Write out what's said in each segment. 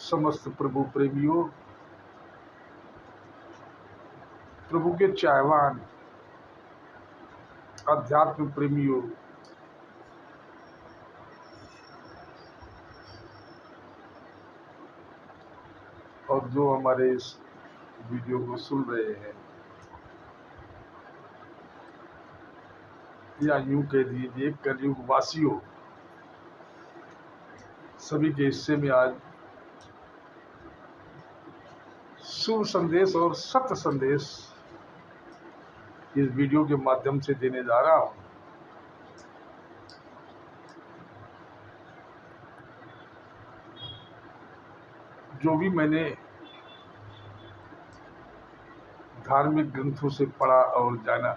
समस्त प्रभु प्रेमियों, प्रभु के चाहवान अध्यात्म प्रेमियों, और जो हमारे इस वीडियो को सुन रहे हैं, या यूं कह दीजिए कलयुग वासियों, सभी के हिस्से में आज शुभ संदेश और सत्य संदेश इस वीडियो के माध्यम से देने जा रहा हूं। जो भी मैंने धार्मिक ग्रंथों से पढ़ा और जाना,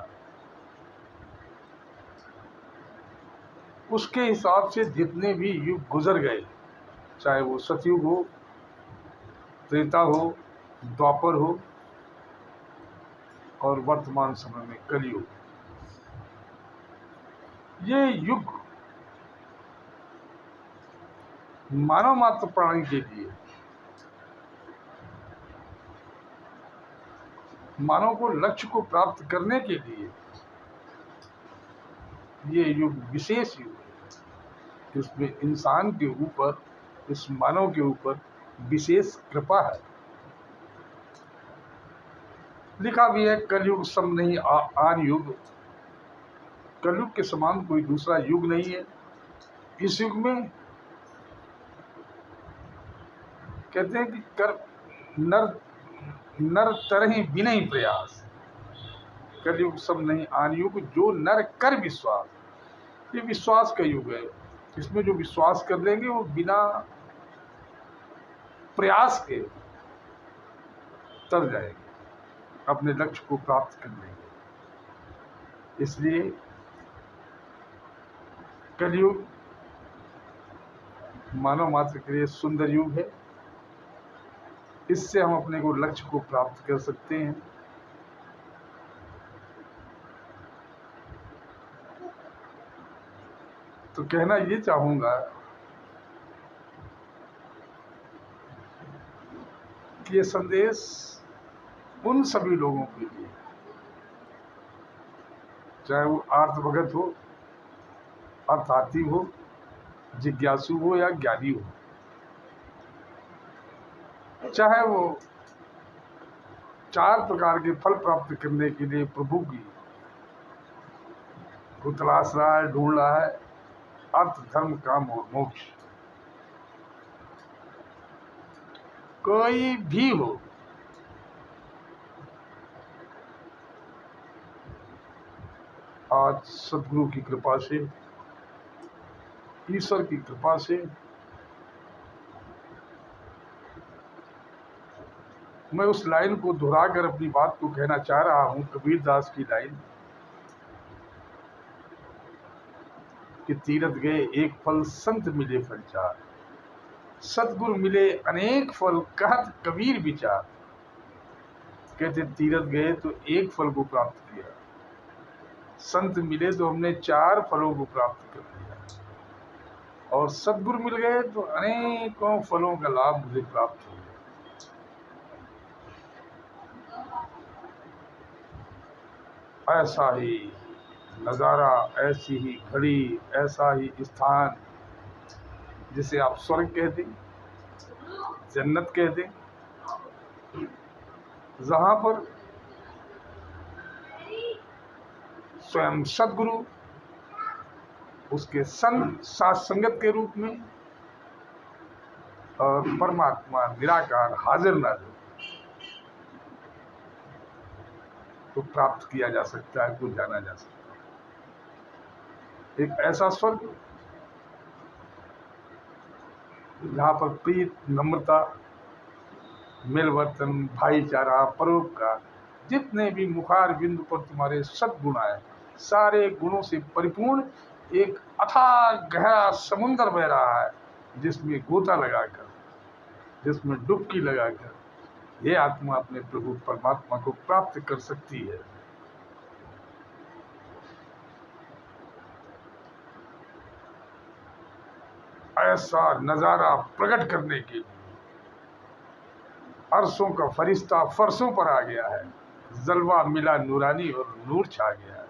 उसके हिसाब से जितने भी युग गुजर गए, चाहे वो सतयुग हो, त्रेता हो, द्वापर हो और वर्तमान समय में कलयुग, ये युग मानव मात्र प्राणी के लिए, मानव को लक्ष्य को प्राप्त करने के लिए ये युग विशेष युग है। इसमें इंसान के ऊपर, इस मानव के ऊपर विशेष कृपा है। लिखा भी है कलयुग सम नहीं आन युग, कलयुग के समान कोई दूसरा युग नहीं है। इस युग में कहते हैं कि कर नर नर तरहि बिनहि प्रयास, कलयुग सम नहीं आन युग, जो नर कर विश्वास। ये विश्वास का युग है। इसमें जो विश्वास कर लेंगे वो बिना प्रयास के तर जाएंगे, अपने लक्ष्य को प्राप्त कर लेंगे। इसलिए कलयुग मानव मात्र के लिए सुंदर युग है। इससे हम अपने को लक्ष्य को प्राप्त कर सकते हैं। तो कहना ये चाहूंगा कि ये संदेश उन सभी लोगों के लिए, चाहे वो आर्थ भगत हो, अर्थार्थी हो, जिज्ञासु हो या ज्ञानी हो, चाहे वो 4 प्रकार के फल प्राप्त करने के लिए प्रभु की को तलाश रहा है, ढूंढ रहा है, अर्थ, धर्म, काम और मोक्ष, कोई भी हो, आज सदगुरु की कृपा से, ईश्वर की कृपा से मैं उस लाइन को दोहराकर अपनी बात को कहना चाह रहा हूं, कबीर दास की लाइन कि तीरथ गए एक फल संत मिले फल चार, सतगुरु मिले अनेक फल कहत कबीर विचार। कहते तीरथ गए तो एक फल को प्राप्त किया, संत मिले तो हमने 4 फलों को प्राप्त कर लिया, और सतगुरु मिल गए तो अनेकों फलों का लाभ मुझे प्राप्त हो गया। ऐसा ही नज़ारा, ऐसी ही घड़ी, ऐसा ही स्थान, जिसे आप स्वर्ग कह दें, जन्नत कह दें, जहां पर स्वयं सदगुरु उसके संग साथ संगत के रूप में और परमात्मा निराकार हाजिर नाजिर को प्राप्त किया जा सकता है, को जाना जा सकता है। एक ऐसा स्वर्ग जहाँ पर प्रीत, नम्रता, मिलवर्तन, भाईचारा, परोपकार, जितने भी मुखार बिंदु पर तुम्हारे सद्गुण आए, सारे गुणों से परिपूर्ण एक अथाह गहरा समुद्र बह रहा है, जिसमें गोता लगाकर, जिसमें डुबकी लगाकर ये आत्मा अपने प्रभु परमात्मा को प्राप्त कर सकती है। ऐसा नजारा प्रकट करने के लिए अरशों का फरिश्ता फरशों पर आ गया है, जलवा मिला नूरानी और नूर छा गया है।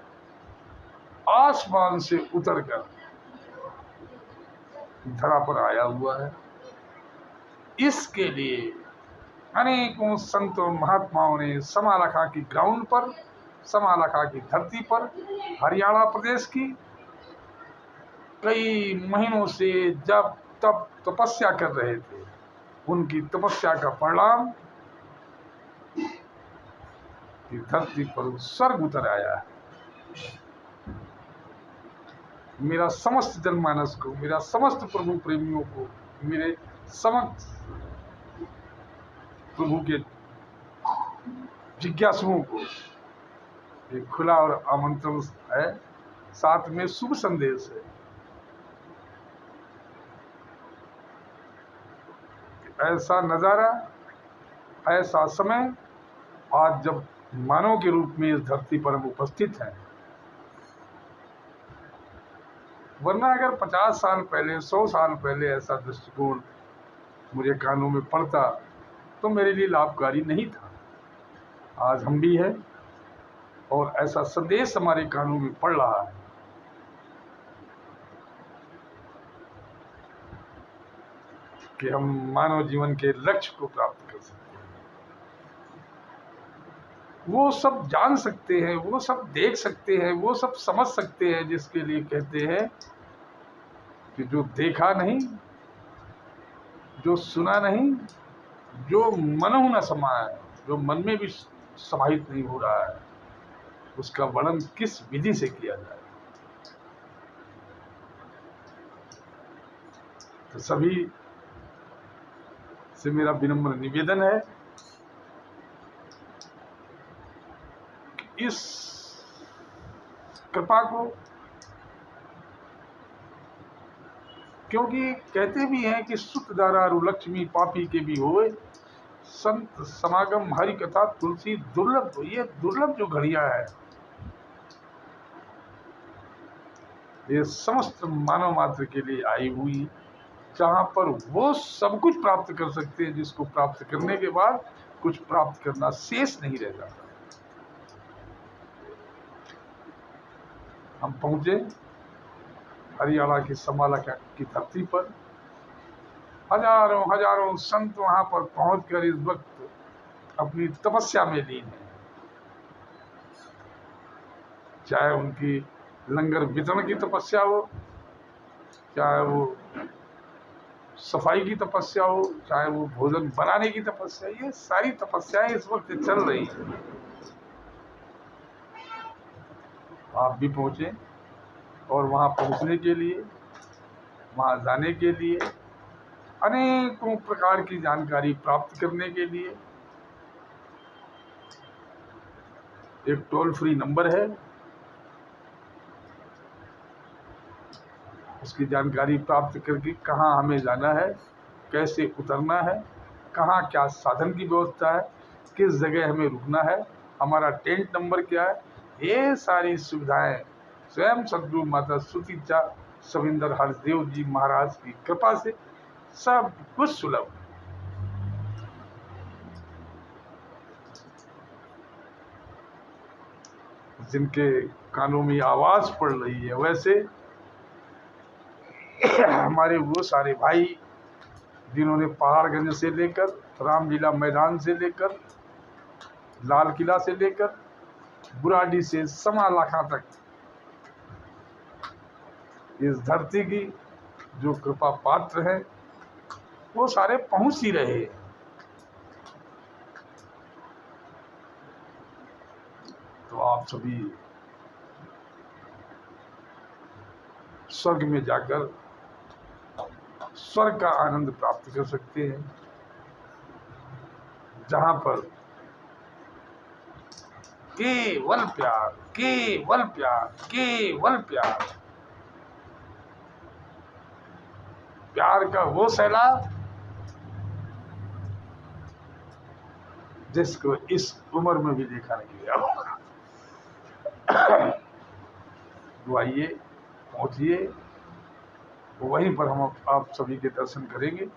आसमान से उतरकर धरा पर आया हुआ है। इसके लिए अनेकों संतों महात्माओं ने समालखा की ग्राउंड पर, समालखा की धरती पर, हरियाणा प्रदेश की कई महीनों से जब तब तपस्या कर रहे थे। उनकी तपस्या का परिणाम कि धरती पर स्वर्ग उतर आया है। मेरा समस्त जनमानस को, मेरा समस्त प्रभु प्रेमियों को, मेरे समस्त प्रभु के जिज्ञासुओं को एक खुला और आमंत्रण है, साथ में शुभ संदेश है। ऐसा नजारा, ऐसा समय आज जब मानव के रूप में इस धरती पर हम उपस्थित हैं। वरना अगर 50 साल पहले, 100 साल पहले ऐसा दृष्टिकोण मुझे कानों में पड़ता तो मेरे लिए लाभकारी नहीं था। आज हम भी हैं और ऐसा संदेश हमारे कानों में पड़ रहा है कि हम मानव जीवन के लक्ष्य को प्राप्त कर सकते हैं। वो सब जान सकते हैं, वो सब देख सकते हैं, वो सब समझ सकते हैं, जिसके लिए कहते हैं कि जो देखा नहीं, जो सुना नहीं, जो मनहु न समाया, जो मन में भी समाहित नहीं हो रहा है, उसका वर्णन किस विधि से किया जाए। तो सभी से मेरा विनम्र निवेदन है कि इस कृपा को, क्योंकि कहते भी हैं कि सुत दारारु लक्ष्मी पापी के भी होए, संत समागम हरि कथा तुलसी दुर्लभ। ये दुर्लभ जो घड़ियां है, ये समस्त मानव मात्र के लिए आई हुई, जहां पर वो सब कुछ प्राप्त कर सकते हैं जिसको प्राप्त करने के बाद कुछ प्राप्त करना शेष नहीं रह जाता। हम पहुंचे हरियाणा की समालखा की धरती पर। हजारों हजारों संत वहां पर पहुंचकर इस वक्त अपनी तपस्या में लीन है। चाहे उनकी लंगर वितरण की तपस्या हो, चाहे वो सफाई की तपस्या हो, चाहे वो भोजन बनाने की तपस्या, ये सारी तपस्याएं इस वक्त चल रही हैं। आप भी पहुंचे और वहां पहुंचने के लिए, वहां जाने के लिए, अनेकों प्रकार की जानकारी प्राप्त करने के लिए एक टोल फ्री नंबर है। उसकी जानकारी प्राप्त करके कहाँ हमें जाना है, कैसे उतरना है, कहाँ क्या साधन की व्यवस्था है, किस जगह हमें रुकना है, हमारा टेंट नंबर क्या है, ये सारी सुविधाएं स्वयं सदगुरु माता सुतीचा सविंदर हरदेव जी महाराज की कृपा से सब कुछ सुलभ है। जिनके कानों में आवाज पड़ रही है, वैसे हमारे वो सारे भाई जिन्होंने पहाड़गंज से लेकर, रामलीला मैदान से लेकर, लाल किला से लेकर, बुराडी से समालखा तक इस धरती की जो कृपा पात्र है, वो सारे पहुंच ही रहे। तो आप सभी स्वर्ग में जाकर स्वर्ग का आनंद प्राप्त कर सकते हैं, जहां पर केवल प्यार, केवल प्यार, केवल प्यार, प्यार का वो सैलाब जिसको इस उम्र में भी देखा नहीं गया होगा। तो आइए, पहुंचिए, वहीं पर हम आप सभी के दर्शन करेंगे,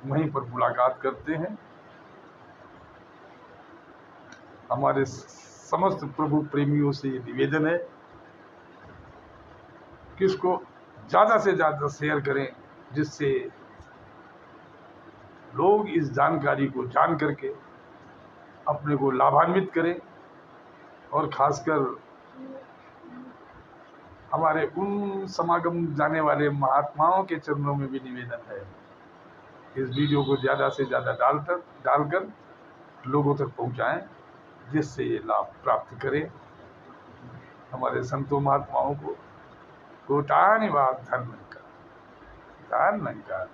वहीं पर मुलाकात करते हैं। हमारे समस्त प्रभु प्रेमियों से ये निवेदन है कि इसको ज़्यादा से ज़्यादा शेयर करें, जिससे लोग इस जानकारी को जान करके अपने को लाभान्वित करें। और खासकर हमारे उन समागम जाने वाले महात्माओं के चरणों में भी निवेदन है, इस वीडियो को ज़्यादा से ज़्यादा डालकर लोगों तक पहुंचाएं, जिससे ये लाभ प्राप्त करें। हमारे संतों महात्माओं को कोटानुवाद धन्यवाद।